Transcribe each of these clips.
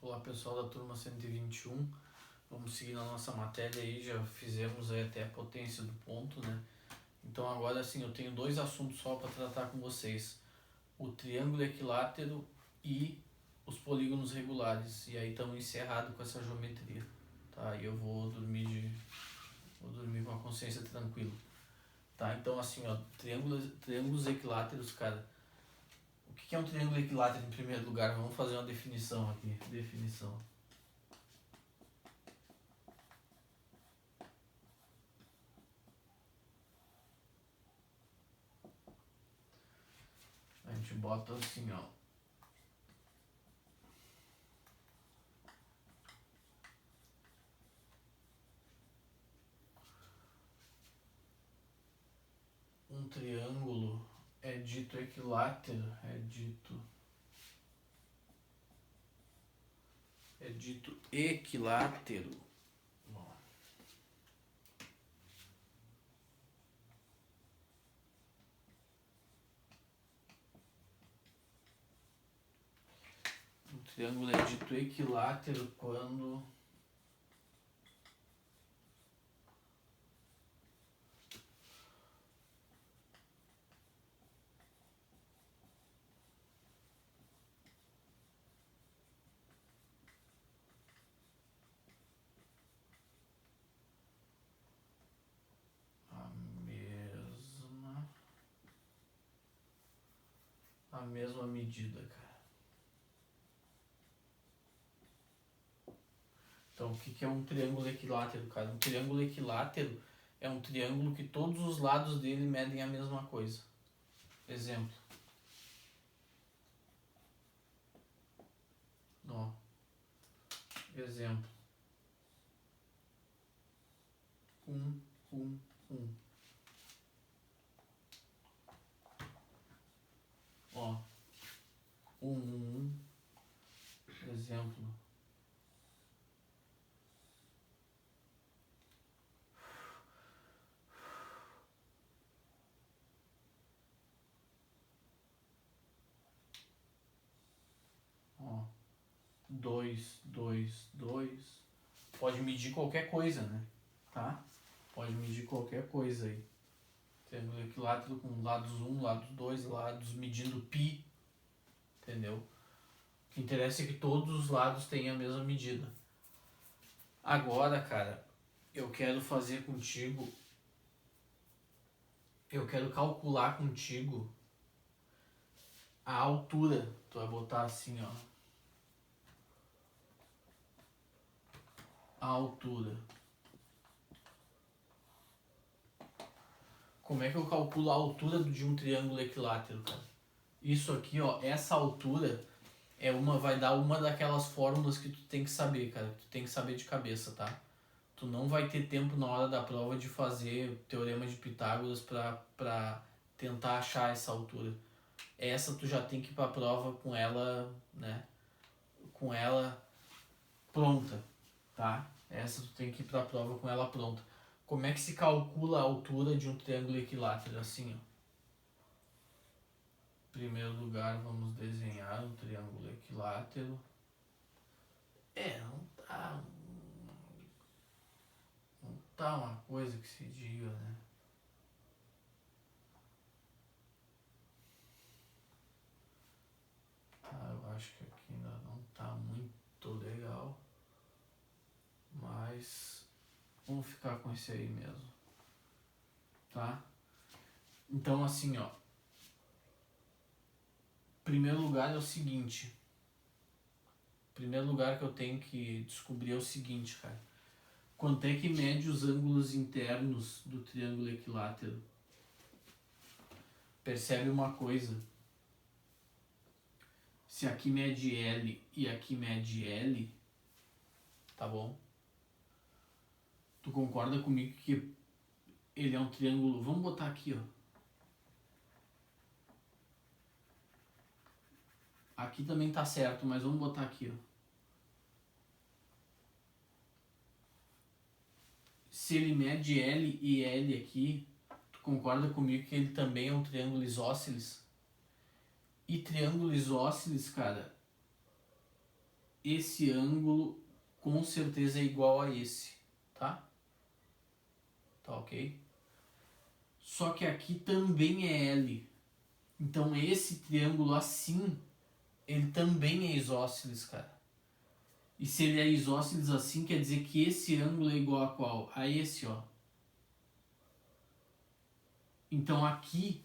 Olá pessoal da turma 121, vamos seguir na nossa matéria aí, já fizemos aí até a potência do ponto, né? Então agora sim, eu tenho dois assuntos só para tratar com vocês, o triângulo equilátero e os polígonos regulares, e aí estamos encerrados com essa geometria, tá? E eu vou dormir com a consciência tranquila, tá? Então assim, ó, triângulos equiláteros, cara, o que é um triângulo equilátero em primeiro lugar? Vamos fazer uma definição aqui, definição. A gente bota assim, ó. Um triângulo é dito equilátero, é dito equilátero. Bom, um triângulo é dito equilátero quando a mesma a mesma medida, cara. Então, o que é um triângulo equilátero, cara? Um triângulo equilátero é um triângulo que todos os lados dele medem a mesma coisa. Exemplo. Ó. Exemplo. 1, 1, 1. Ó. 1, 1, 1. Exemplo. Ó. 2, 2, 2. Pode medir qualquer coisa, né? Tá? Pode medir qualquer coisa aí. Triângulo equilátero com lados 1, lados 2, lados medindo π. Entendeu? O que interessa é que todos os lados tenham a mesma medida. Agora, cara, eu quero fazer contigo. Eu quero calcular contigo a altura. Tu vai botar assim, ó. A altura. Como é que eu calculo a altura de um triângulo equilátero, cara? Isso aqui, ó, essa altura vai dar uma daquelas fórmulas que tu tem que saber, cara. Tu tem que saber de cabeça, tá? Tu não vai ter tempo na hora da prova de fazer o teorema de Pitágoras pra tentar achar essa altura. Essa tu já tem que ir pra prova com ela, né? Com ela pronta, tá? Essa tu tem que ir pra prova com ela pronta. Como é que se calcula a altura de um triângulo equilátero? Assim, ó. Em primeiro lugar, vamos desenhar um triângulo equilátero. Não tá uma coisa que se diga, né? Tá, eu acho que aqui ainda não tá muito legal. Mas vamos ficar com esse aí mesmo. Tá? Então, assim, ó. Primeiro lugar é o seguinte. Primeiro lugar que eu tenho que descobrir é o seguinte, cara. Quanto é que mede os ângulos internos do triângulo equilátero? Percebe uma coisa. Se aqui mede L e aqui mede L, tá bom? Tu concorda comigo que ele é um triângulo... Vamos botar aqui, ó. Aqui também tá certo, mas vamos botar aqui, ó. Se ele mede L e L aqui, tu concorda comigo que ele também é um triângulo isósceles? E triângulo isósceles, cara, esse ângulo com certeza é igual a esse, tá? Tá ok? Só que aqui também é L. Então esse triângulo assim, ele também é isósceles, cara. E se ele é isósceles assim, quer dizer que esse ângulo é igual a qual? A esse, ó. Então aqui,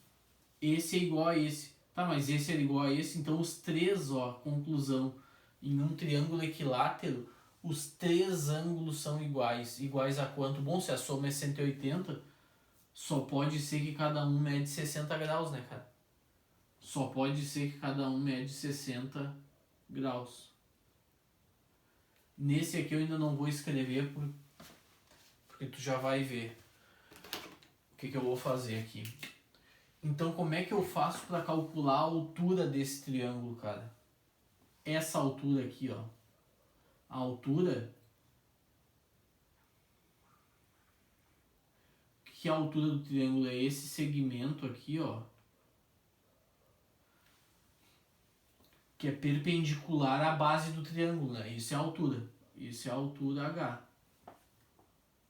esse é igual a esse. Tá, mas esse é igual a esse, então os três, ó, conclusão. Em um triângulo equilátero, os três ângulos são iguais. Iguais a quanto? Bom, se a soma é 180, só pode ser que cada um mede 60 graus, né, cara? Só pode ser que cada um mede 60 graus. Nesse aqui eu ainda não vou escrever porque tu já vai ver o que eu vou fazer aqui. Então como é que eu faço para calcular a altura desse triângulo, cara? Essa altura aqui, ó. A altura... Que a altura do triângulo é esse segmento aqui, ó. Que é perpendicular à base do triângulo, né? Isso é a altura. Isso é a altura H.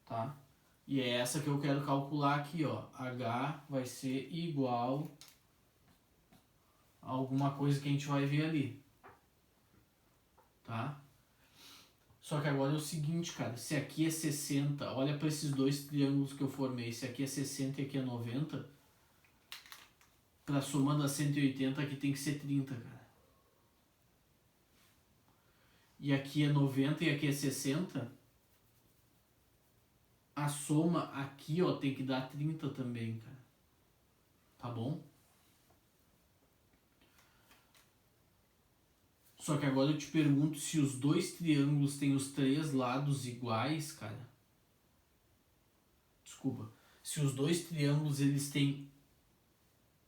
Tá? E é essa que eu quero calcular aqui, ó. H vai ser igual a alguma coisa que a gente vai ver ali. Tá? Só que agora é o seguinte, cara. Se aqui é 60, olha para esses dois triângulos que eu formei. Se aqui é 60 e aqui é 90, para soma da 180 aqui tem que ser 30, cara. E aqui é 90 e aqui é 60, a soma aqui, ó, tem que dar 30 também, cara. Tá bom? Só que agora eu te pergunto se os dois triângulos têm os três lados iguais, cara. Desculpa. Se os dois triângulos eles têm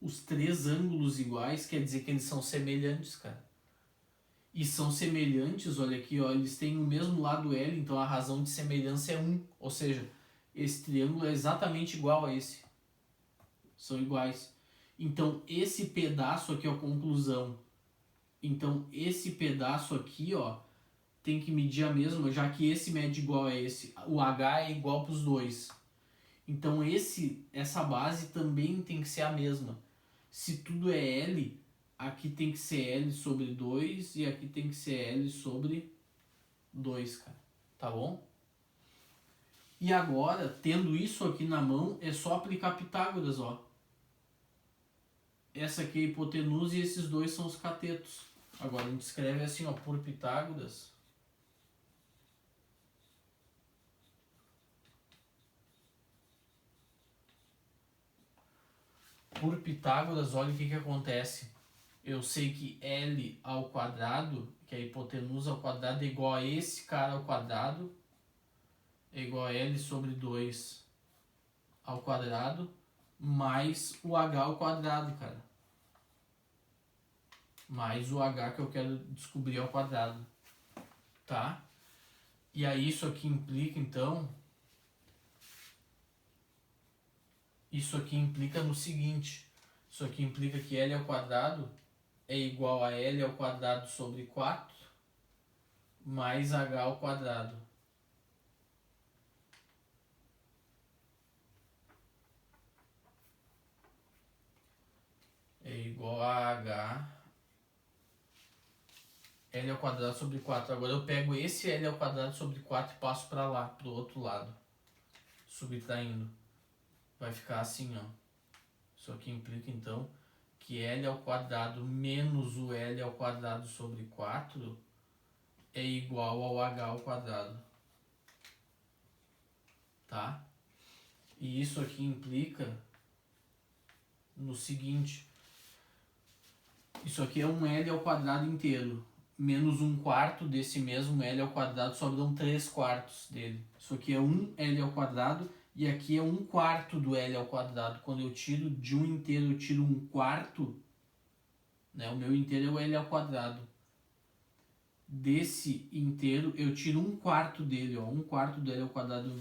os três ângulos iguais, quer dizer que eles são semelhantes, cara. E são semelhantes, olha aqui, ó, eles têm o mesmo lado L, então a razão de semelhança é 1. Ou seja, esse triângulo é exatamente igual a esse. São iguais. Então, esse pedaço aqui é a conclusão. Então, esse pedaço aqui, ó, tem que medir a mesma, já que esse mede igual a esse. O H é igual para os dois. Então, essa base também tem que ser a mesma. Se tudo é L, aqui tem que ser L sobre 2 e aqui tem que ser L sobre 2, cara. Tá bom? E agora, tendo isso aqui na mão, é só aplicar Pitágoras, ó. Essa aqui é a hipotenusa e esses dois são os catetos. Agora a gente escreve assim, ó, por Pitágoras. Por Pitágoras, olha o que acontece. Eu sei que L ao quadrado, que é a hipotenusa ao quadrado, é igual a esse cara ao quadrado, é igual a L sobre 2 ao quadrado, mais o H ao quadrado, cara. Mais o H que eu quero descobrir ao quadrado. Tá? E aí isso aqui implica, então... Isso aqui implica no seguinte. Isso aqui implica que L ao quadrado é igual a L ao quadrado sobre 4 mais H ao quadrado. É igual a H L ao quadrado sobre 4. Agora eu pego esse L ao quadrado sobre 4 e passo para lá, para o outro lado. Subtraindo. Vai ficar assim, ó. Isso aqui implica então que L ao quadrado menos o L ao quadrado sobre 4 é igual ao H ao quadrado. Tá? E isso aqui implica no seguinte. Isso aqui é um L ao quadrado inteiro. Menos 1/4 desse mesmo L ao quadrado, sobram 3/4 dele. Isso aqui é 1 L ao quadrado e aqui é 1/4 do L ao quadrado. Quando eu tiro de um inteiro, eu tiro 1/4, né? O meu inteiro é o L ao quadrado. Desse inteiro, eu tiro 1/4 dele, ó. 1/4 do L ao quadrado,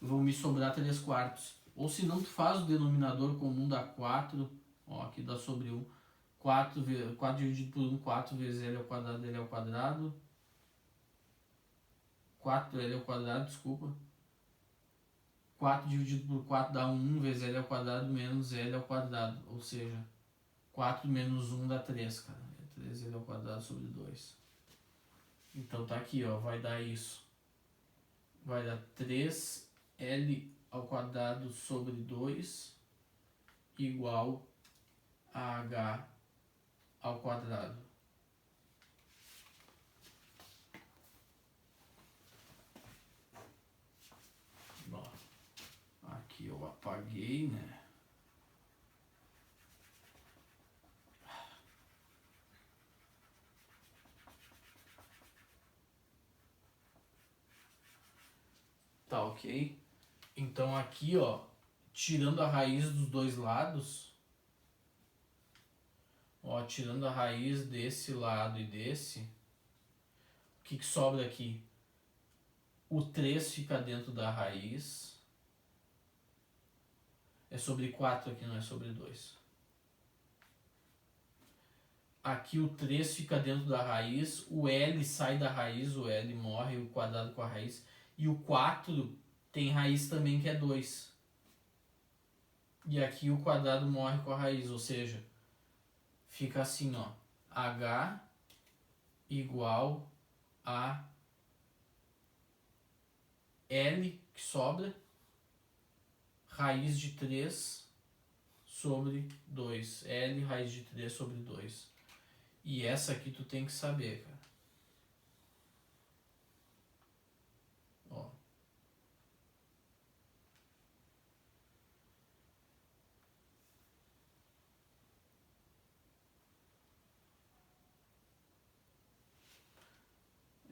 vão me sobrar 3/4. Ou se não, tu faz o denominador comum, dá 4, ó, aqui dá sobre 1. 4 dividido por 1, 4 vezes L ao quadrado, L ao quadrado. 4L ao quadrado, desculpa. 4 dividido por 4 dá 1 vezes L ao quadrado menos L ao quadrado. Ou seja, 4 menos 1 dá 3, cara. É 3L ao quadrado sobre 2. Então tá aqui, ó. Vai dar isso. Vai dar 3L ao quadrado sobre 2 igual a H ao quadrado. Bom, aqui eu apaguei, né? Tá ok? Então aqui, ó, tirando a raiz dos dois lados, ó, tirando a raiz desse lado e desse, o que sobra aqui? O 3 fica dentro da raiz. É sobre 4 aqui, não é sobre 2. Aqui o 3 fica dentro da raiz, o L sai da raiz, o L morre, o quadrado com a raiz. E o 4 tem raiz também, que é 2. E aqui o quadrado morre com a raiz, ou seja, fica assim, ó. H igual a L, que sobra, raiz de 3 sobre 2. L raiz de 3 sobre 2. E essa aqui tu tem que saber, cara. Ó.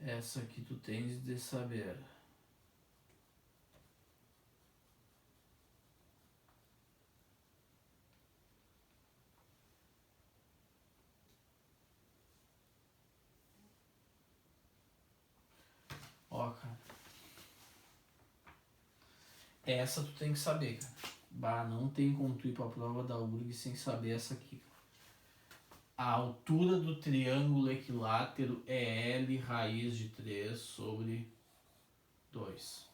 Essa aqui tu tens de saber. Ó, cara. Essa tu tem que saber, cara. Bah, não tem como tu ir pra prova da URG sem saber essa aqui, cara. A altura do triângulo equilátero é L raiz de 3 sobre 2.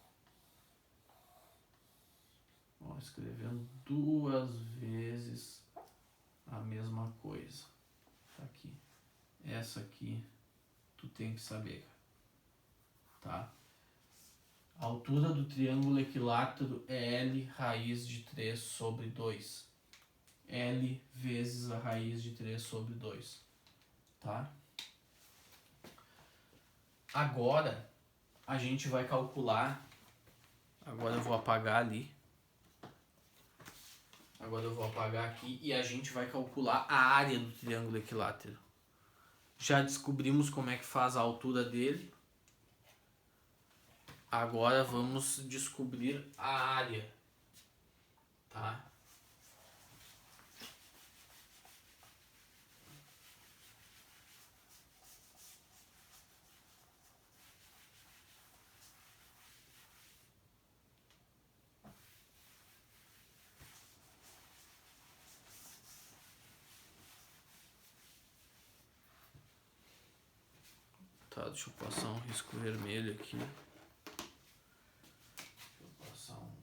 Ó, escrevendo duas vezes a mesma coisa. Tá aqui. Essa aqui tu tem que saber, cara. Tá? A altura do triângulo equilátero é L raiz de 3 sobre 2. L vezes a raiz de 3 sobre 2. Tá? Agora a gente vai calcular. Agora eu vou apagar ali. Agora eu vou apagar aqui e a gente vai calcular a área do triângulo equilátero. Já descobrimos como é que faz a altura dele. Agora vamos descobrir a área, tá? Tá, deixa eu passar um risco vermelho aqui. Deixa eu passar um...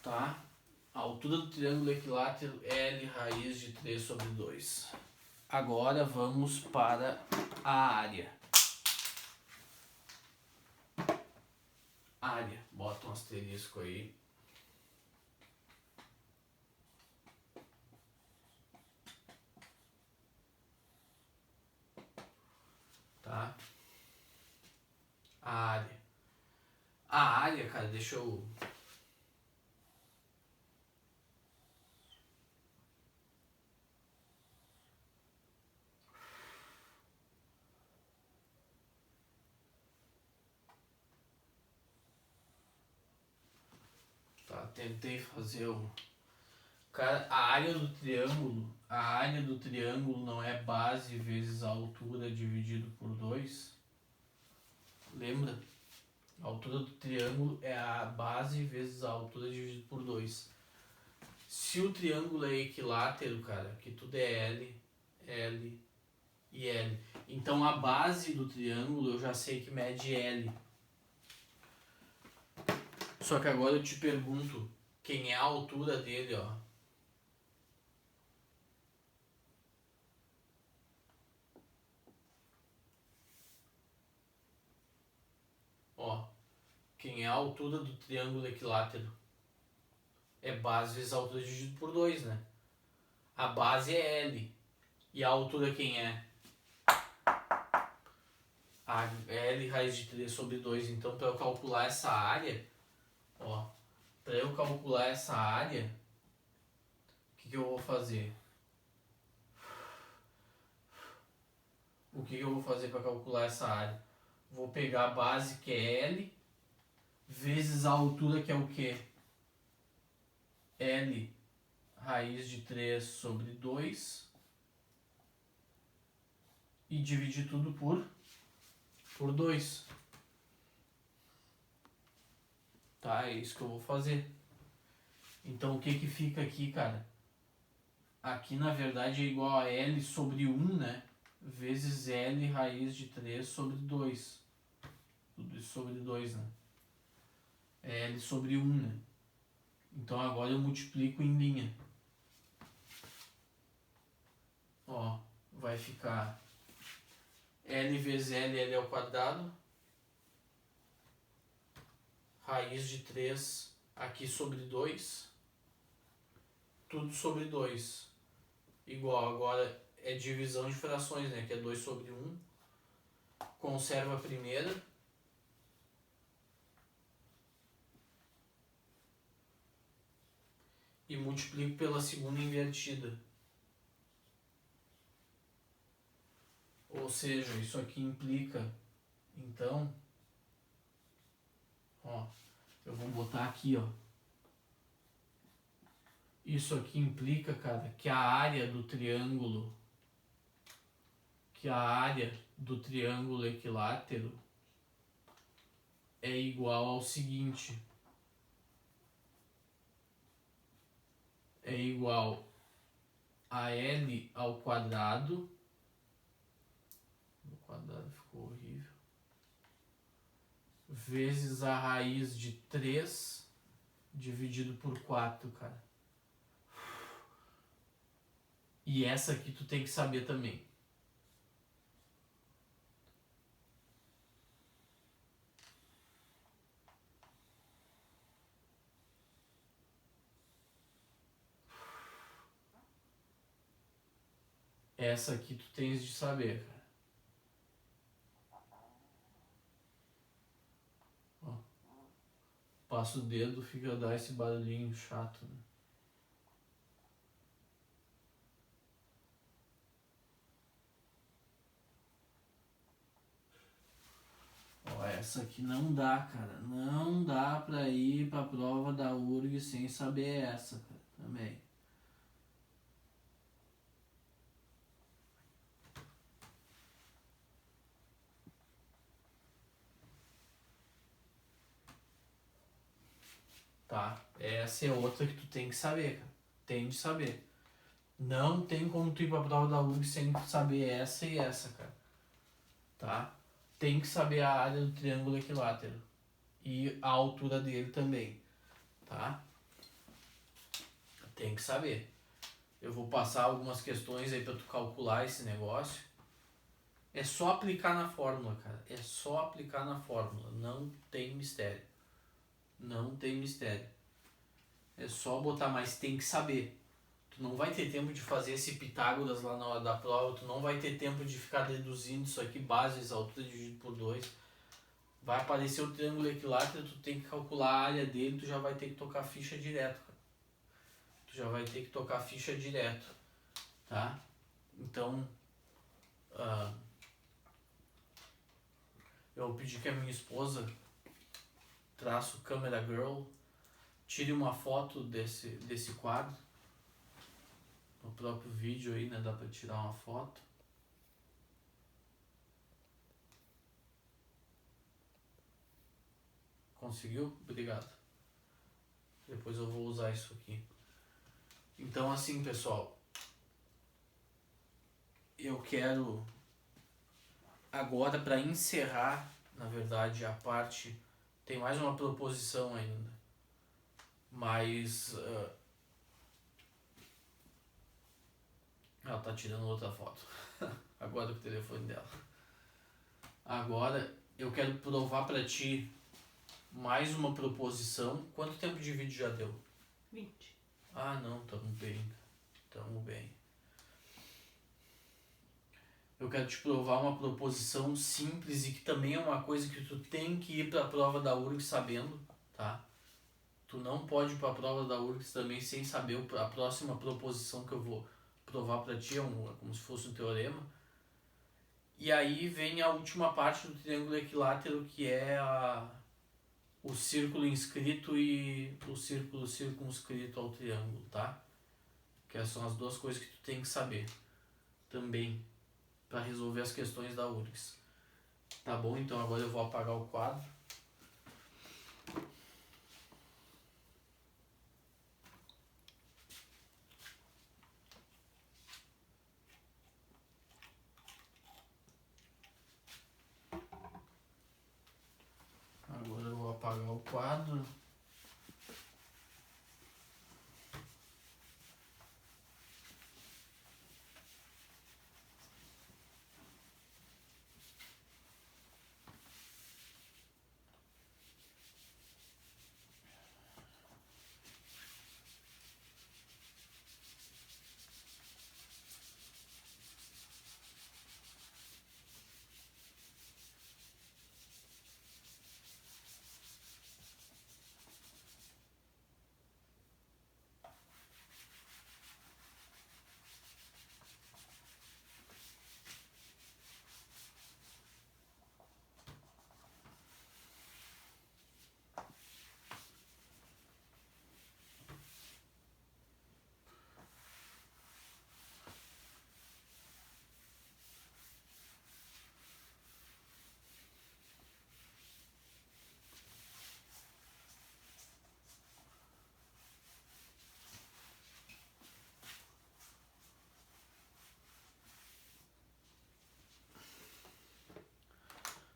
Tá? A altura do triângulo equilátero é L raiz de 3 sobre 2. Agora vamos para a área. Área. Bota um asterisco aí. Tá? A área. A área, cara, deixa eu... Tá, tentei fazer o... Cara, a área do triângulo não é base vezes a altura dividido por 2. Lembra? A altura do triângulo é a base vezes a altura dividido por 2. Se o triângulo é equilátero, cara, que tudo é L, L e L. Então a base do triângulo eu já sei que mede L. Só que agora eu te pergunto, quem é a altura dele, ó? Ó, quem é a altura do triângulo equilátero? É base vezes a altura dividido por 2, né? A base é L. E a altura quem é? A L raiz de 3 sobre 2. Então, para eu calcular essa área, ó, para eu calcular essa área, o que eu vou fazer? O que eu vou fazer para calcular essa área? Vou pegar a base, que é L, vezes a altura, que é o quê? L raiz de 3 sobre 2. E dividir tudo por 2. Tá, é isso que eu vou fazer. Então, o que que fica aqui, cara? Aqui, na verdade, é igual a L sobre 1, né? Vezes L raiz de 3 sobre 2. Tudo isso sobre 2, né? É L sobre 1, né? Então, agora eu multiplico em linha. Ó, vai ficar L vezes L, L ao quadrado. Raiz de 3 aqui sobre 2. Tudo sobre 2. Igual, agora é divisão de frações, né? Que é 2 sobre 1. Conserva a primeira. E multiplico pela segunda invertida. Ou seja, isso aqui implica, então, ó, eu vou botar aqui, ó. Isso aqui implica, cara, que a área do triângulo, equilátero é igual ao seguinte. É igual a L ao quadrado. O quadrado ficou horrível. Vezes a raiz de 3 dividido por 4, cara. E essa aqui tu tem que saber também. Essa aqui tu tens de saber, cara. Ó. Passa o dedo, fica a dar esse barulhinho chato, né? Ó, essa aqui não dá, cara. Não dá pra ir pra prova da URG sem saber essa, cara. Também. Tá? Essa é outra que tu tem que saber, cara. Tem de saber. Não tem como tu ir pra prova da URG sem saber essa e essa, cara. Tá? Tem que saber a área do triângulo equilátero. E a altura dele também. Tá? Tem que saber. Eu vou passar algumas questões aí pra tu calcular esse negócio. É só aplicar na fórmula, cara. É só aplicar na fórmula. Não tem mistério. Não tem mistério. É só botar, mas tem que saber. Tu não vai ter tempo de fazer esse Pitágoras lá na hora da prova. Tu não vai ter tempo de ficar deduzindo isso aqui, bases, altura dividido por 2. Vai aparecer o triângulo equilátero, tu tem que calcular a área dele, tu já vai ter que tocar ficha direto, cara. Tu já vai ter que tocar ficha direto, tá? Então, eu vou pedir que a minha esposa, traço Camera Girl, tire uma foto desse quadro. No próprio vídeo aí, né, dá pra tirar uma foto. Conseguiu? Obrigado. Depois eu vou usar isso aqui. Então assim, pessoal, eu quero agora, para encerrar, na verdade, a parte, tem mais uma proposição ainda, mas ela tá tirando outra foto, agora com o telefone dela. Agora eu quero provar para ti mais uma proposição. Quanto tempo de vídeo já deu? 20. Ah não, tamo bem. Eu quero te provar uma proposição simples e que também é uma coisa que tu tem que ir para a prova da URGS sabendo, tá? Tu não pode ir para a prova da URGS também sem saber a próxima proposição que eu vou provar para ti, é como se fosse um teorema. E aí vem a última parte do triângulo equilátero, que é o círculo inscrito e o círculo circunscrito ao triângulo, tá? Que são as duas coisas que tu tem que saber também para resolver as questões da URGS. Tá bom? Então agora eu vou apagar o quadro. Agora eu vou apagar o quadro.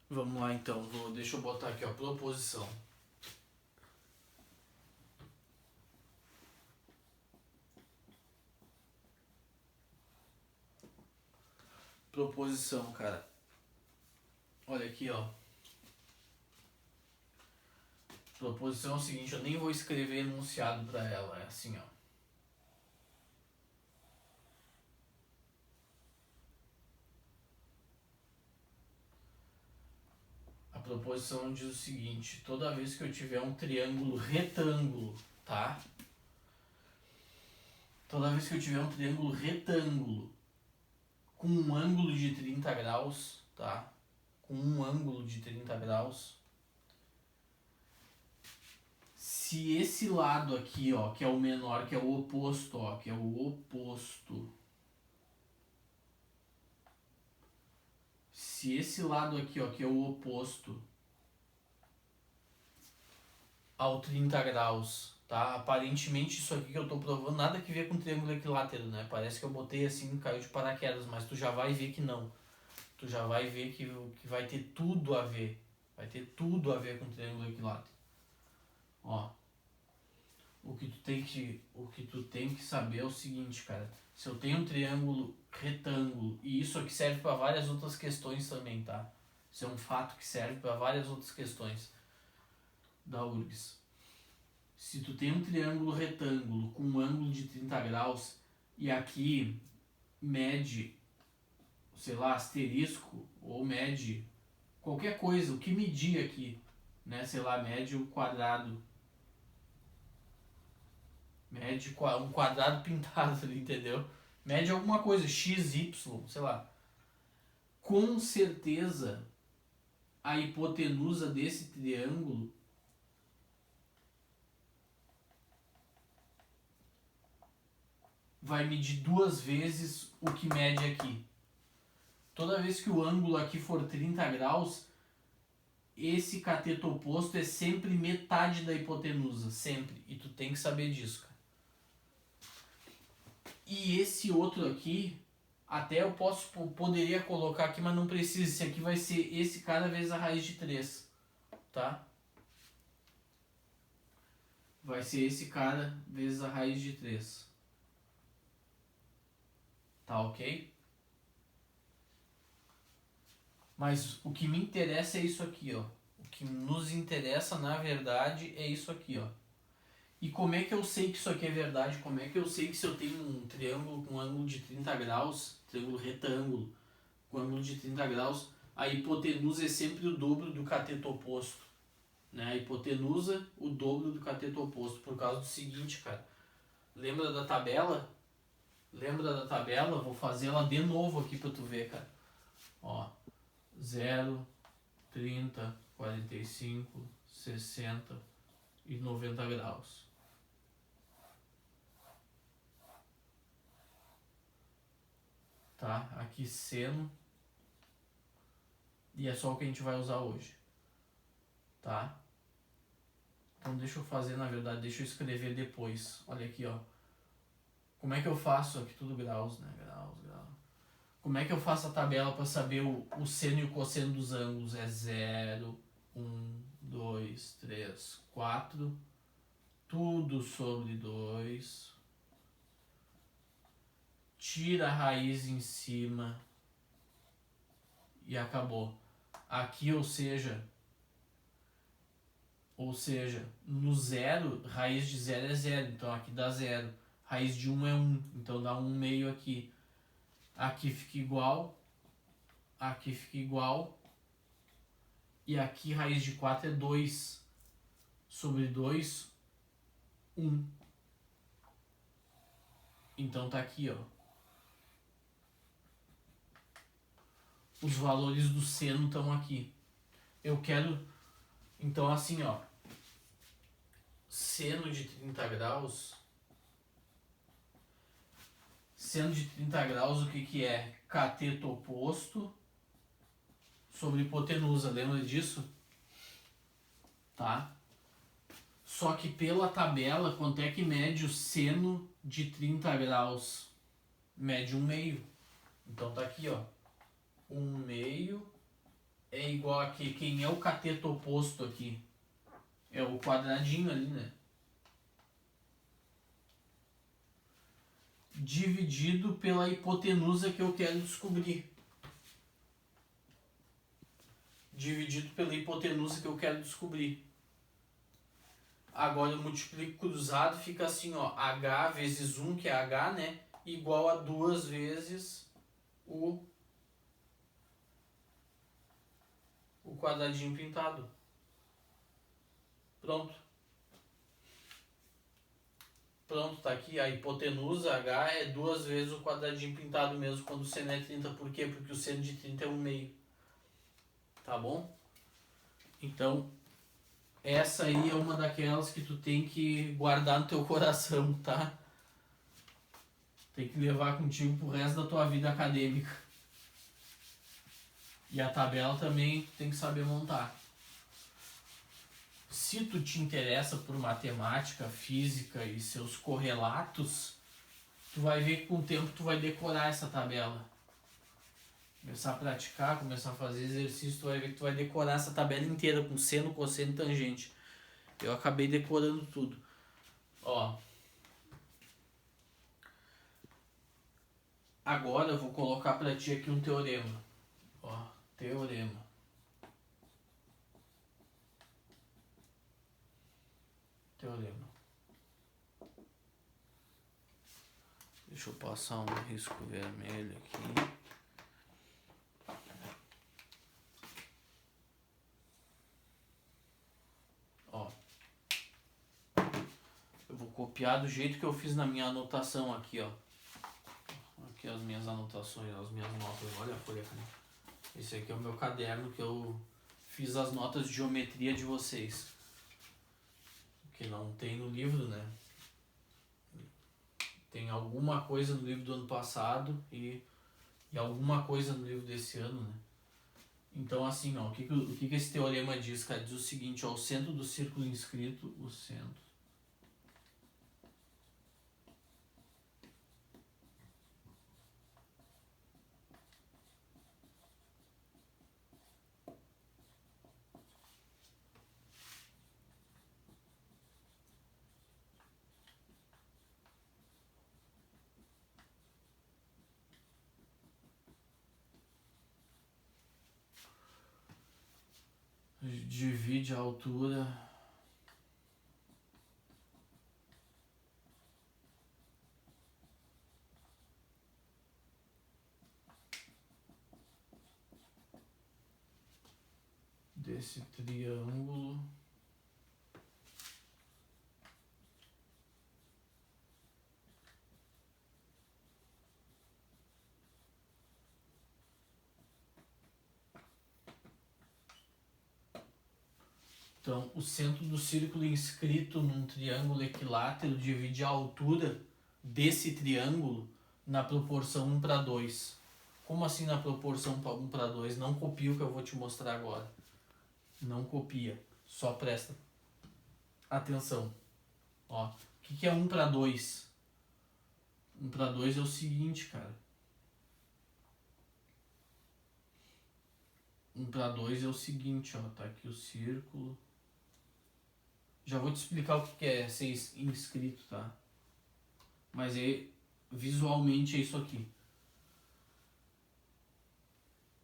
Vamos lá então, deixa eu botar aqui, ó, proposição. Proposição, cara. Olha aqui, ó. Proposição é o seguinte, eu nem vou escrever enunciado para ela, é assim, ó. A proposição diz o seguinte: toda vez que eu tiver um triângulo retângulo, tá? Toda vez que eu tiver um triângulo retângulo com um ângulo de 30 graus, tá? Com um ângulo de 30 graus, se esse lado aqui, ó, que é o menor, que é o oposto, ó, que é o oposto, se esse lado aqui, ó, que é o oposto ao 30 graus, tá? Aparentemente isso aqui que eu tô provando nada que ver com triângulo equilátero, né? Parece que eu botei assim, caiu de paraquedas, mas tu já vai ver que não. Tu já vai ver que vai ter tudo a ver. Vai ter tudo a ver com triângulo equilátero. Ó. O que tu tem que saber é o seguinte, cara. Se eu tenho um triângulo retângulo, e isso aqui serve para várias outras questões também, tá? Isso é um fato que serve para várias outras questões da URGS. Se tu tem um triângulo retângulo com um ângulo de 30 graus e aqui mede, sei lá, asterisco, ou mede qualquer coisa, o que medir aqui, né? Sei lá, mede o quadrado. Mede um quadrado pintado ali, entendeu? Mede alguma coisa, x, y, sei lá. Com certeza, a hipotenusa desse triângulo vai medir 2 vezes o que mede aqui. Toda vez que o ângulo aqui for 30 graus, esse cateto oposto é sempre metade da hipotenusa, sempre. E tu tem que saber disso, cara. E esse outro aqui, até eu poderia colocar aqui, mas não precisa. Esse aqui vai ser esse cara vezes a raiz de 3, tá? Vai ser esse cara vezes a raiz de 3. Tá ok? Mas o que me interessa é isso aqui, ó. O que nos interessa, na verdade, é isso aqui, ó. E como é que eu sei que isso aqui é verdade? Como é que eu sei que se eu tenho um triângulo com ângulo de 30 graus, triângulo retângulo, com ângulo de 30 graus, a hipotenusa é sempre o dobro do cateto oposto. Né? A hipotenusa, o dobro do cateto oposto. Por causa do seguinte, cara. Lembra da tabela? Lembra da tabela? Vou fazer ela de novo aqui pra tu ver, cara. Ó. 0, 30, 45, 60 e 90 graus. Tá? Aqui seno. E é só o que a gente vai usar hoje. Tá? Então deixa eu fazer, na verdade, deixa eu escrever depois. Olha aqui, ó. Como é que eu faço? Aqui tudo graus, né? Graus. Como é que eu faço a tabela para saber o seno e o cosseno dos ângulos? É 0, 1, 2, 3, 4. Tudo sobre 2. Tira a raiz em cima. E acabou. Aqui, ou seja, no 0, raiz de 0 é 0. Então aqui dá 0. Raiz de 1 é 1. Então dá 1 meio aqui. Aqui fica igual. Aqui fica igual. E aqui raiz de 4 é 2. Sobre 2, 1. Então tá aqui, ó. Os valores do seno estão aqui. Eu quero... Então assim, ó. Seno de 30 graus... Seno de 30 graus, o que é? Cateto oposto sobre hipotenusa. Lembra disso? Tá? Só que pela tabela, quanto é que mede o seno de 30 graus? Mede 1 meio. Então tá aqui, ó. 1 meio é igual a que? Quem é o cateto oposto aqui? É o quadradinho ali, né? Dividido pela hipotenusa que eu quero descobrir. Dividido pela hipotenusa que eu quero descobrir. Agora eu multiplico cruzado, fica assim, ó. H vezes 1, que é H, né? Igual a 2 vezes o quadradinho pintado. Pronto. Pronto, tá aqui. A hipotenusa H é 2 vezes o quadradinho pintado mesmo quando o seno é 30. Por quê? Porque o seno de 30 é 1 meio. Tá bom? Então, essa aí é uma daquelas que tu tem que guardar no teu coração, tá? Tem que levar contigo pro resto da tua vida acadêmica. E a tabela também tem que saber montar. Se tu te interessa por matemática, física e seus correlatos, tu vai ver que com o tempo tu vai decorar essa tabela. Começar a praticar, começar a fazer exercício, tu vai ver que tu vai decorar essa tabela inteira com seno, cosseno e tangente. Eu acabei decorando tudo. Ó. Agora eu vou colocar pra ti aqui um teorema. Ó, teorema. Teorema. Deixa eu passar um risco vermelho aqui. Ó. Eu vou copiar do jeito que eu fiz na minha anotação aqui, ó. Aqui as minhas anotações, as minhas notas. Olha a folha aqui. Esse aqui é o meu caderno que eu fiz as notas de geometria de vocês. Que não tem no livro, né? Tem alguma coisa no livro do ano passado e alguma coisa no livro desse ano, né? Então assim, ó, o que esse teorema diz, cara? Diz o seguinte, ó, o centro do círculo inscrito, o centro divide a altura desse triângulo Então, o centro do círculo inscrito num triângulo equilátero divide a altura desse triângulo na proporção 1:2. Como assim na proporção 1:2? Não copia o que eu vou te mostrar agora. Não copia. Só presta atenção. Ó, o que é 1:2? 1:2 é o seguinte, cara. 1:2 é o seguinte, ó. Tá aqui o círculo. Já vou te explicar o que é ser inscrito, tá? Mas visualmente é isso aqui.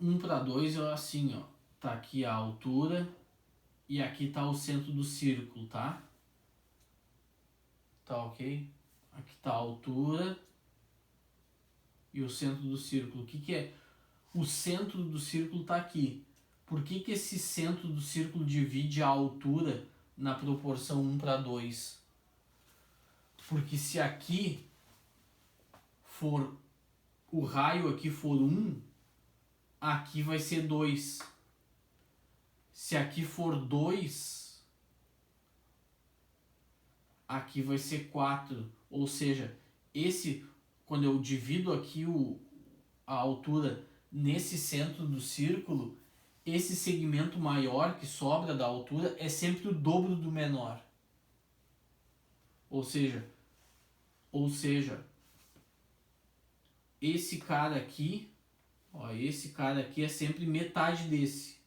1:2 é assim, ó. Tá aqui a altura e aqui tá o centro do círculo, tá? Tá ok? Aqui tá a altura e o centro do círculo. O que é? O centro do círculo tá aqui. Por que esse centro do círculo divide a altura na proporção 1:2? Porque se aqui for o raio aqui for 1, aqui vai ser 2. Se aqui for 2, aqui vai ser 4. Ou seja, quando eu divido aqui a altura nesse centro do círculo, esse segmento maior que sobra da altura é sempre o dobro do menor. Ou seja, esse cara aqui, ó, esse cara aqui é sempre metade desse.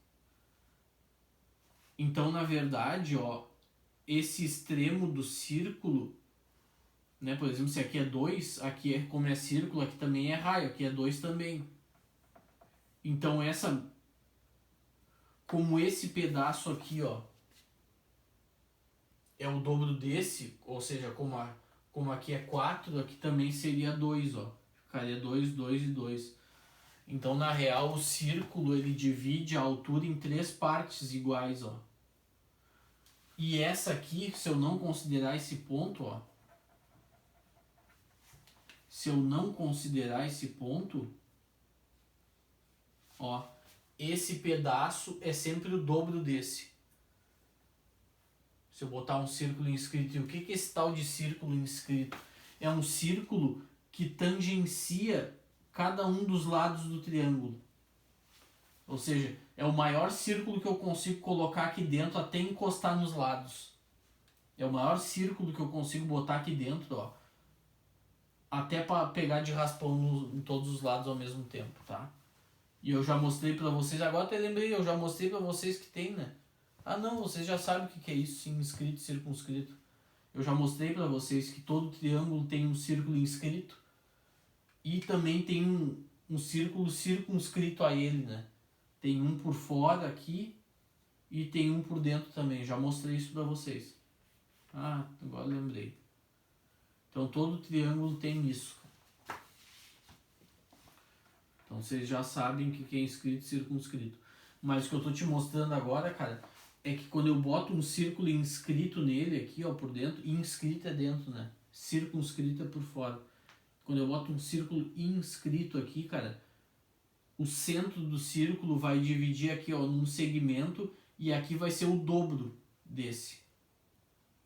Então, na verdade, ó, esse extremo do círculo, né, por exemplo, se aqui é 2, aqui como é círculo, aqui também é raio, aqui é 2 também. Então, como esse pedaço aqui, ó, é o dobro desse, ou seja, como aqui é 4, aqui também seria 2, ó. Ficaria 2, 2 e 2. Então, na real, o círculo ele divide a altura em 3 partes iguais, ó. E essa aqui, se eu não considerar esse ponto, ó, ó, esse pedaço é sempre o dobro desse. Se eu botar um círculo inscrito, e o que é esse tal de círculo inscrito? É um círculo que tangencia cada um dos lados do triângulo. Ou seja, é o maior círculo que eu consigo colocar aqui dentro até encostar nos lados. É o maior círculo que eu consigo botar aqui dentro, ó. Até para pegar de raspão em todos os lados ao mesmo tempo, tá? E eu já mostrei pra vocês, agora até lembrei, eu já mostrei pra vocês que tem, né? Ah não, vocês já sabem o que é isso, inscrito, circunscrito. Eu já mostrei pra vocês que todo triângulo tem um círculo inscrito e também tem um círculo circunscrito a ele, né? Tem um por fora aqui e tem um por dentro também. Já mostrei isso pra vocês. Ah, agora lembrei. Então todo triângulo tem isso. Então vocês já sabem o que é inscrito e circunscrito. Mas o que eu tô te mostrando agora, cara, é que quando eu boto um círculo inscrito nele aqui, ó, por dentro, inscrito é dentro, né? Circunscrito é por fora. Quando eu boto um círculo inscrito aqui, cara, o centro do círculo vai dividir aqui, ó, num segmento e aqui vai ser o dobro desse.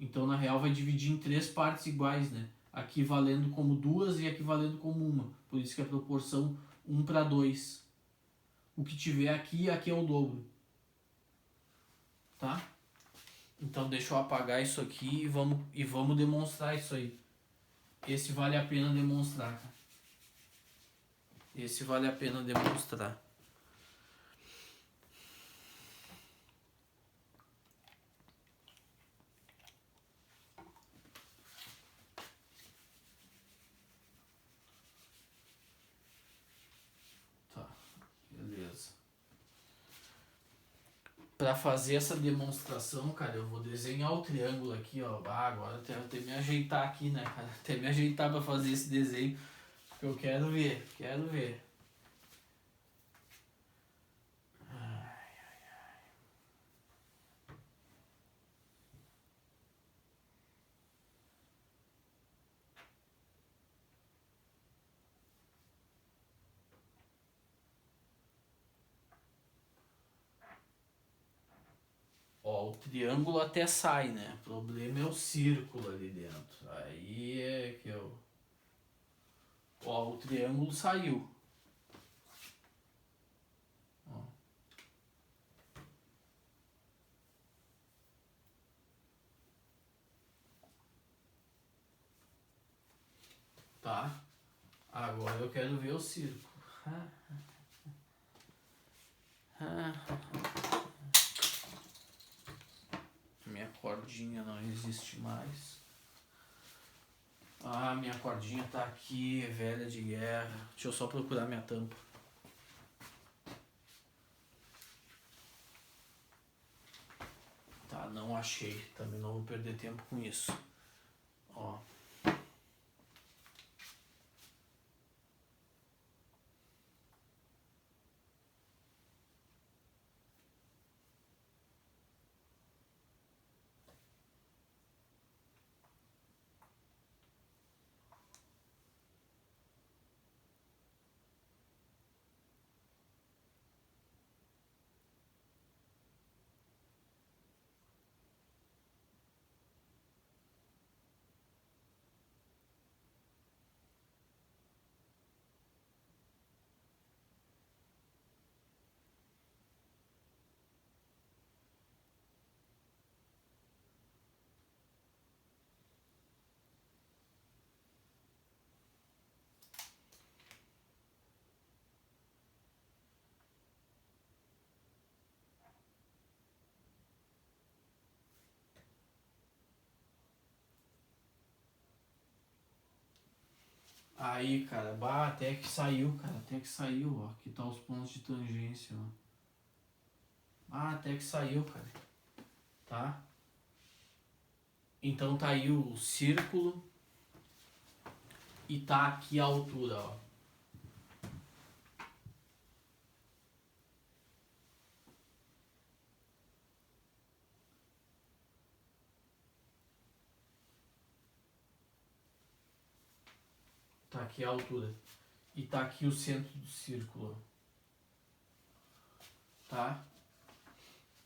Então, na real, vai dividir em 3 partes iguais, né? Aqui valendo como 2 e aqui valendo como 1. Por isso que é a proporção 1:2. O que tiver aqui é o dobro. Tá? Então deixa eu apagar isso aqui e vamos demonstrar isso aí. Esse vale a pena demonstrar, cara. Esse vale a pena demonstrar. Tá, beleza. Pra fazer essa demonstração, cara, eu vou desenhar o triângulo aqui, ó. Agora eu tenho que me ajeitar aqui, né, cara? Até me ajeitar pra fazer esse desenho, porque eu quero ver, quero ver. Ó, o triângulo até sai, né? O problema é o círculo ali dentro. Aí é que eu... Ó, o triângulo saiu. Ó. Tá? Agora eu quero ver o círculo. Minha cordinha não existe mais. Ah, minha cordinha tá aqui, velha de guerra. Deixa eu só procurar minha tampa. Tá, não achei. Também não vou perder tempo com isso. Ó. Aí, cara, bah, até que saiu, cara, até que saiu, ó. Aqui tá os pontos de tangência, ó. Ah, até que saiu, cara. Tá? Então tá aí o círculo e tá aqui a altura, ó. Tá aqui a altura. E tá aqui o centro do círculo, ó. Tá?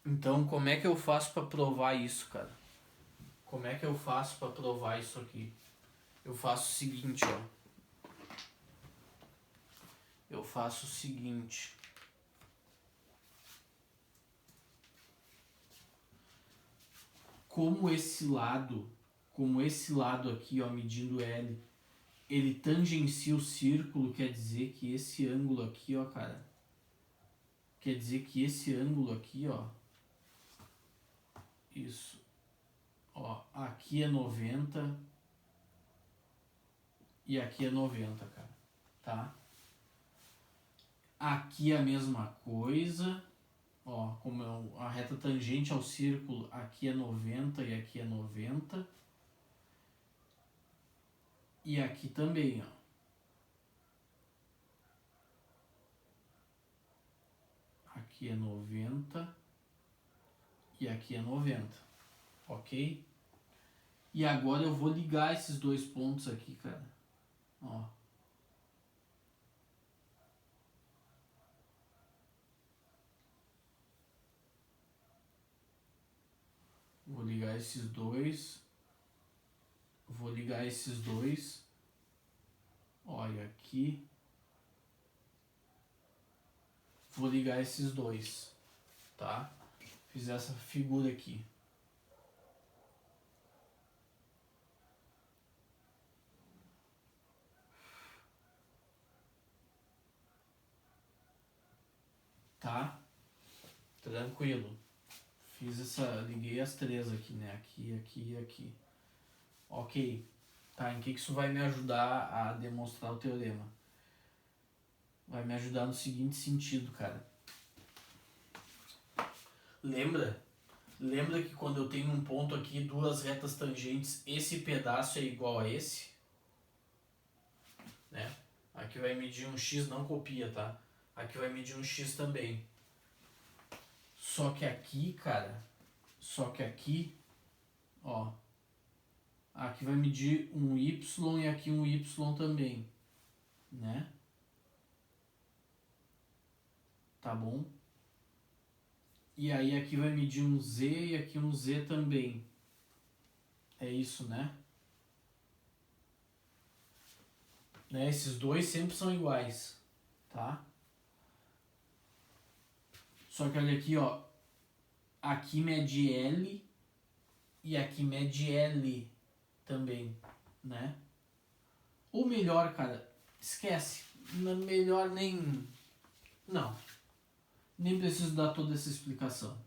Então, como é que eu faço pra provar isso, cara? Como é que eu faço pra provar isso aqui? Eu faço o seguinte, ó. Eu faço o seguinte. Como esse lado aqui, ó, medindo L, ele tangencia o círculo, quer dizer que esse ângulo aqui, ó, cara, quer dizer que esse ângulo aqui, ó, isso, ó, aqui é 90 e aqui é 90, cara, tá? Aqui é a mesma coisa, ó, como a reta tangente ao círculo, aqui é 90 e aqui é 90. E aqui também, ó. Aqui é 90 e aqui é 90, ok? E agora eu vou ligar esses dois pontos aqui, cara. Ó. Vou ligar esses dois. Vou ligar esses dois. Olha aqui. Vou ligar esses dois, tá? Fiz essa figura aqui. Tá? Tranquilo. Fiz essa, liguei as três aqui, né? Aqui, aqui e aqui. Ok. Tá, em que isso vai me ajudar a demonstrar o teorema? Vai me ajudar no seguinte sentido, cara. Lembra? Lembra que quando eu tenho um ponto aqui, duas retas tangentes, esse pedaço é igual a esse? Né? Aqui vai medir um x, não copia, tá? Aqui vai medir um x também. Só que aqui, cara, ó, aqui vai medir um y e aqui um y também, né? Tá bom? E aí aqui vai medir um z e aqui um z também. É isso, né? Esses dois sempre são iguais, tá? Só que olha aqui, ó. Aqui mede L e aqui mede L também, né? Ou melhor, cara, esquece. Melhor nem... Não. Nem preciso dar toda essa explicação.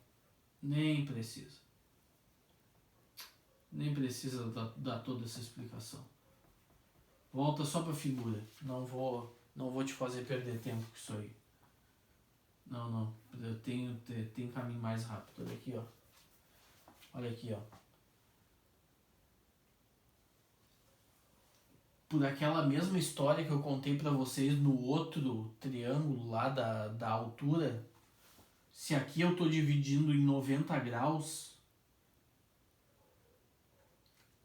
Nem precisa. Nem precisa dar toda essa explicação. Volta só pra figura. Não vou te fazer perder tempo com isso aí. Não. Eu tenho caminho mais rápido. Olha aqui, ó. Olha aqui, ó. Por aquela mesma história que eu contei pra vocês no outro triângulo lá da altura, se aqui eu tô dividindo em 90 graus,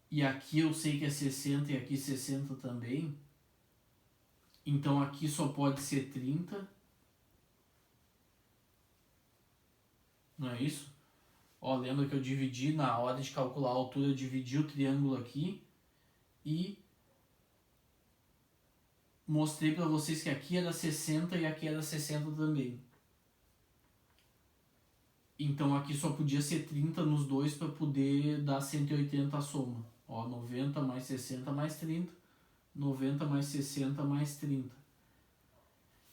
e aqui eu sei que é 60 e aqui 60 também, então aqui só pode ser 30. Não é isso? Ó, lembra que eu dividi, na hora de calcular a altura, eu dividi o triângulo aqui e mostrei pra vocês que aqui era 60 e aqui era 60 também. Então aqui só podia ser 30 nos dois para poder dar 180 a soma. Ó, 90 mais 60 mais 30, 90 mais 60 mais 30.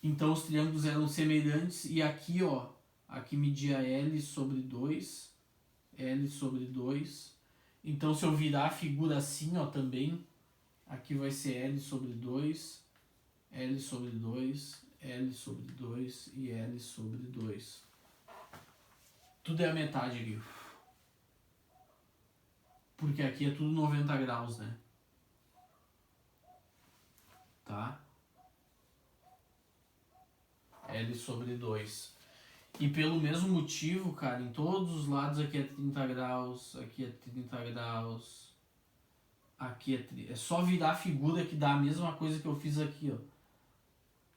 Então os triângulos eram semelhantes e aqui, ó, aqui media L sobre 2, L sobre 2. Então se eu virar a figura assim, ó, também, aqui vai ser L sobre 2, L sobre 2, L sobre 2 e L sobre 2. Tudo é a metade aqui. Porque aqui é tudo 90 graus, né? Tá? L sobre 2. E pelo mesmo motivo, cara, em todos os lados aqui é 30 graus, aqui é 30 graus, aqui é 30. É só virar a figura que dá a mesma coisa que eu fiz aqui, ó.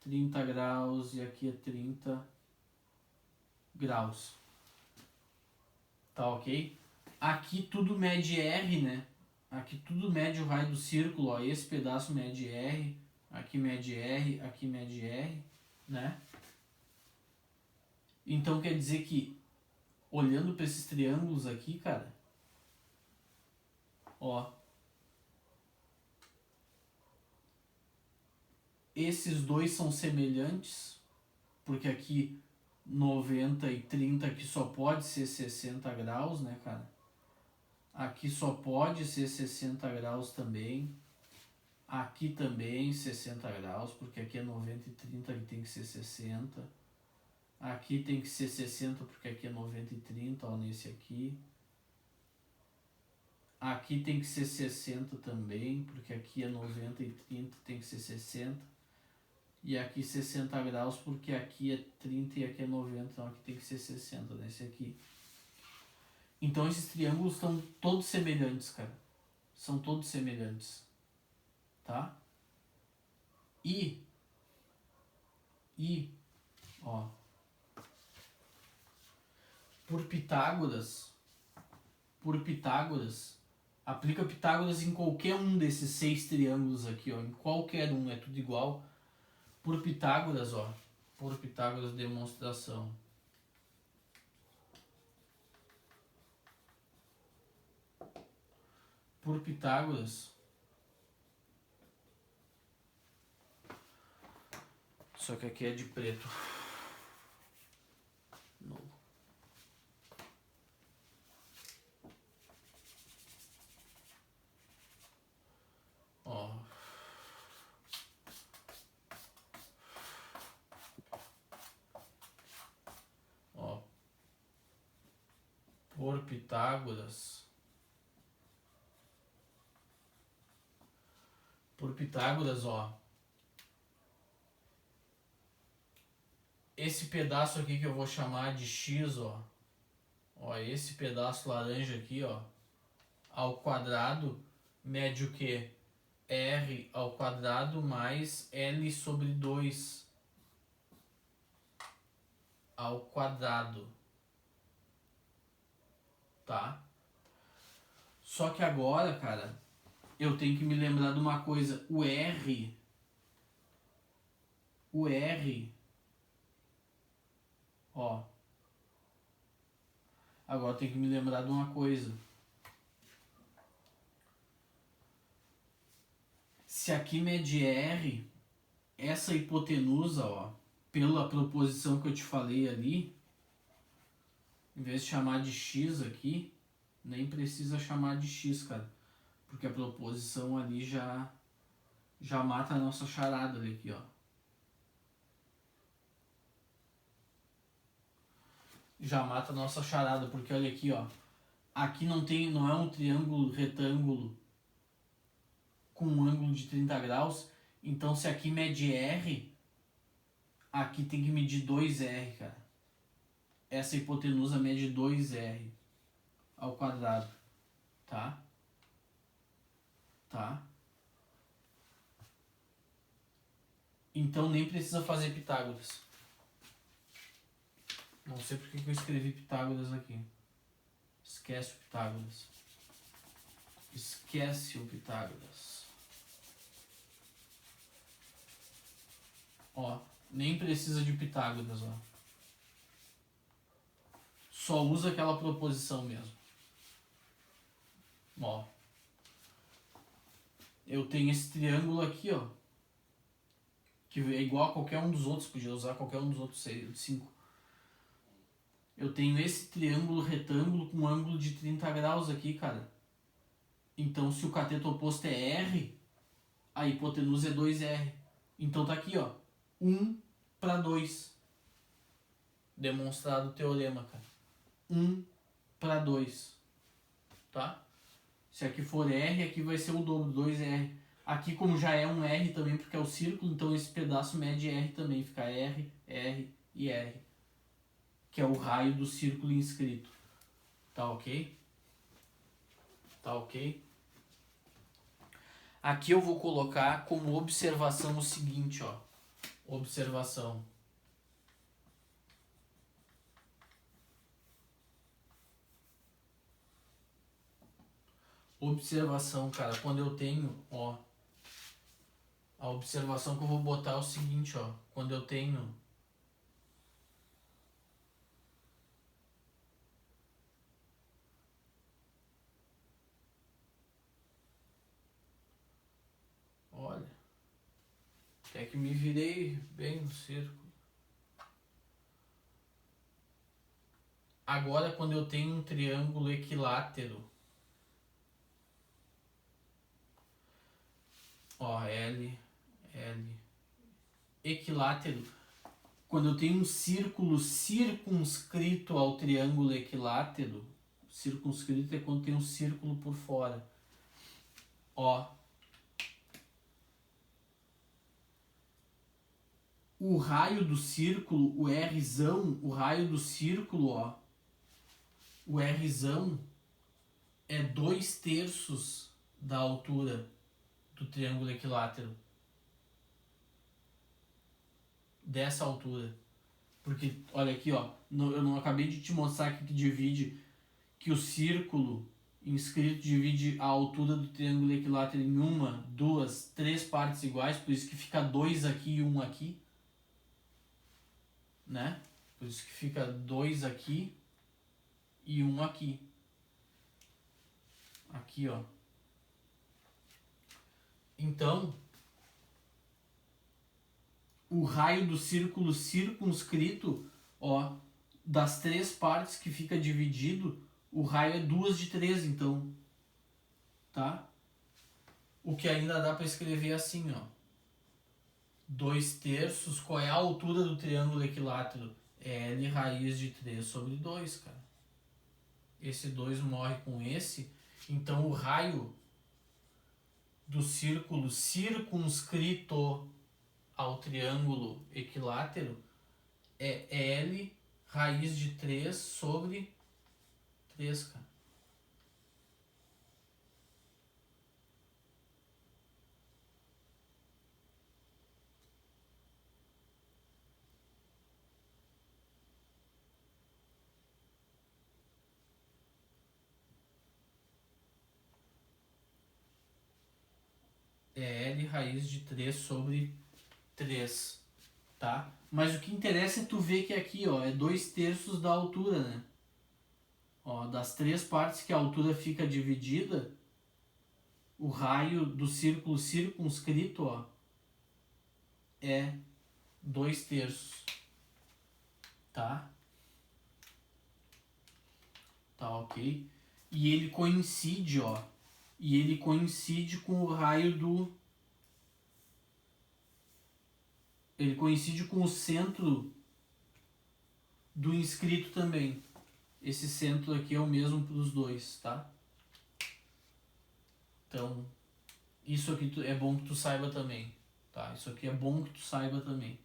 30 graus e aqui é 30 graus. Tá ok? Aqui tudo mede R, né? Aqui tudo mede o raio do círculo, ó. Esse pedaço mede R, aqui mede R, aqui mede R, né? Então quer dizer que, olhando para esses triângulos aqui, cara, ó, esses dois são semelhantes, porque aqui 90 e 30 aqui só pode ser 60 graus, né, cara? Aqui só pode ser 60 graus também. Aqui também 60 graus, porque aqui é 90 e 30, aqui tem que ser 60. Aqui tem que ser 60, porque aqui é 90 e 30, ó, nesse aqui. Aqui tem que ser 60 também, porque aqui é 90 e 30, tem que ser 60. E aqui 60 graus, porque aqui é 30 e aqui é 90, então aqui tem que ser 60 nesse aqui. Então esses triângulos estão todos semelhantes, cara. São todos semelhantes. Tá? E, ó, por Pitágoras, aplica Pitágoras em qualquer um desses 6 triângulos aqui, ó, em qualquer um, é tudo igual. Por Pitágoras, ó, por Pitágoras demonstração. Por Pitágoras, só que aqui é de preto. Novo. Ó. Ó. Por Pitágoras. Por Pitágoras, ó. Esse pedaço aqui que eu vou chamar de x, ó. Ó, esse pedaço laranja aqui, ó. Ao quadrado mede o quê? R ao quadrado mais L sobre 2 ao quadrado. Tá? Só que agora, cara, eu tenho que me lembrar de uma coisa. O R, ó. Agora eu tenho que me lembrar de uma coisa. Se aqui mede R, essa hipotenusa, ó, pela proposição que eu te falei ali, em vez de chamar de x aqui, nem precisa chamar de x, cara. Porque a proposição ali já mata a nossa charada ali aqui, ó. Já mata a nossa charada, porque olha aqui, ó. Aqui não é um triângulo retângulo com um ângulo de 30 graus. Então se aqui mede R, aqui tem que medir 2R, cara. Essa hipotenusa mede 2R ao quadrado, tá? Tá? Então nem precisa fazer Pitágoras. Não sei porque que eu escrevi Pitágoras aqui. Esquece o Pitágoras. Esquece o Pitágoras. Ó, nem precisa de Pitágoras, ó. Só usa aquela proposição mesmo. Ó. Eu tenho esse triângulo aqui, ó. Que é igual a qualquer um dos outros. Podia usar qualquer um dos outros 5. Eu tenho esse triângulo retângulo com um ângulo de 30 graus aqui, cara. Então, se o cateto oposto é R, a hipotenusa é 2R. Então tá aqui, ó. 1 para 2. Demonstrado o teorema, cara. 1 para 2. Tá? Se aqui for R, aqui vai ser o dobro, 2R. Aqui, como já é um R também, porque é o círculo, então esse pedaço mede R também. Fica R, R e R. Que é o raio do círculo inscrito. Tá ok? Tá ok? Aqui eu vou colocar como observação o seguinte, ó. Observação. Observação, cara, quando eu tenho, ó. A observação que eu vou botar é o seguinte, ó. Quando eu tenho... Olha. Até que me virei bem no círculo. Agora, quando eu tenho um triângulo equilátero, ó, L, equilátero, quando eu tenho um círculo circunscrito ao triângulo equilátero, circunscrito é quando tem um círculo por fora, ó, o raio do círculo, o Rzão, o raio do círculo, ó, o Rzão é 2/3 da altura do triângulo equilátero. Dessa altura. Porque, olha aqui, ó, eu não acabei de te mostrar aqui que divide, que o círculo inscrito divide a altura do triângulo equilátero em 1, 2, 3 partes iguais, por isso que fica 2 aqui e 1 aqui. Né? Por isso que fica 2 aqui e 1 aqui. Aqui, ó. Então, o raio do círculo circunscrito, ó, das 3 partes que fica dividido, o raio é 2/3, então. Tá? O que ainda dá para escrever assim, ó. 2/3, qual é a altura do triângulo equilátero? É L raiz de 3 sobre 2, cara. esse 2 morre com esse, então o raio do círculo circunscrito ao triângulo equilátero é L raiz de 3 sobre 3, cara. É L raiz de 3 sobre 3, tá? Mas o que interessa é tu ver que aqui, ó, é 2/3 da altura, né? Ó, das 3 partes que a altura fica dividida, o raio do círculo circunscrito, ó, é 2/3, tá? Tá ok? E ele coincide, ó, e ele coincide com o raio do... Ele coincide com o centro do inscrito também. Esse centro aqui é o mesmo para os dois, tá? Então, isso aqui é bom que tu saiba também, tá? Isso aqui é bom que tu saiba também.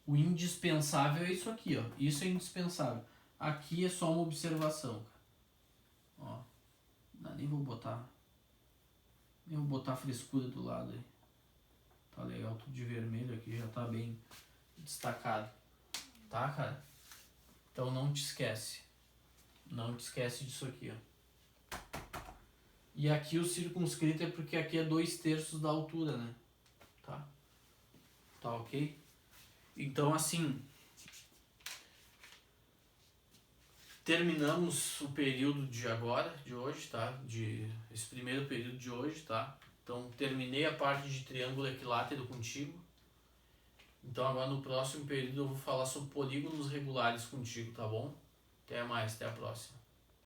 O indispensável é isso aqui, ó. Isso é indispensável. Aqui é só uma observação, cara. Ó, nem vou botar. Nem vou botar frescura do lado aí. Tá legal, tudo de vermelho aqui, já tá bem destacado. Tá, cara? Então não te esquece. Não te esquece disso aqui, ó. E aqui o circunscrito é porque aqui é 2/3 da altura, né? Tá? Tá ok? Então assim, terminamos o período de agora, de hoje, tá? Esse primeiro período de hoje, tá? Então terminei a parte de triângulo equilátero contigo. Então agora no próximo período eu vou falar sobre polígonos regulares contigo, tá bom? Até mais, até a próxima.